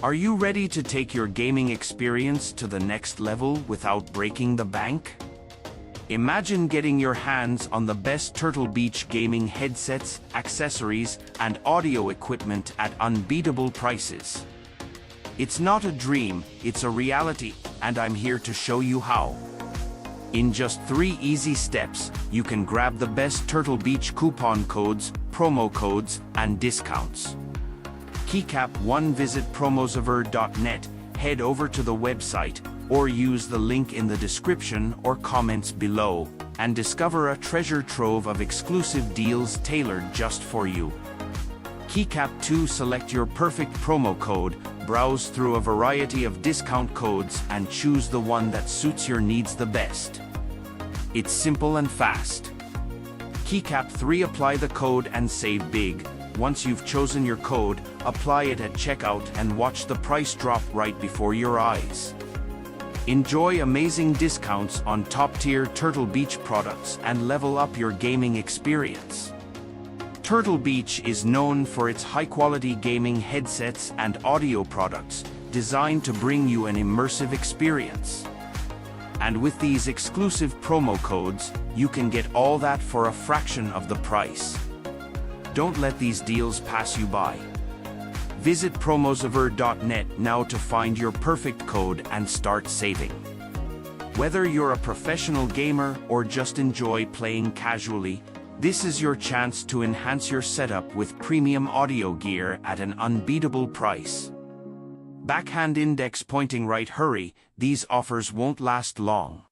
Are you ready to take your gaming experience to the next level without breaking the bank? Imagine getting your hands on the best Turtle Beach gaming headsets, accessories, and audio equipment at unbeatable prices. It's not a dream, it's a reality, and I'm here to show you how. In just 3 easy steps, you can grab the best Turtle Beach coupon codes, promo codes, and discounts. Keycap 1. Visit promoserver.net, head over to the website, or use the link in the description or comments below, and discover a treasure trove of exclusive deals tailored just for you. Keycap 2. Select your perfect promo code, browse through a variety of discount codes, and choose the one that suits your needs the best. It's simple and fast. Keycap 3. Apply the code and save big. Once you've chosen your code, apply it at checkout and watch the price drop right before your eyes. Enjoy amazing discounts on top-tier Turtle Beach products and level up your gaming experience. Turtle Beach is known for its high-quality gaming headsets and audio products, designed to bring you an immersive experience. And with these exclusive promo codes, you can get all that for a fraction of the price. Don't let these deals pass you by. Visit promoserver.net now to find your perfect code and start saving. Whether you're a professional gamer or just enjoy playing casually, this is your chance to enhance your setup with premium audio gear at an unbeatable price. Backhand index pointing right. Hurry, these offers won't last long.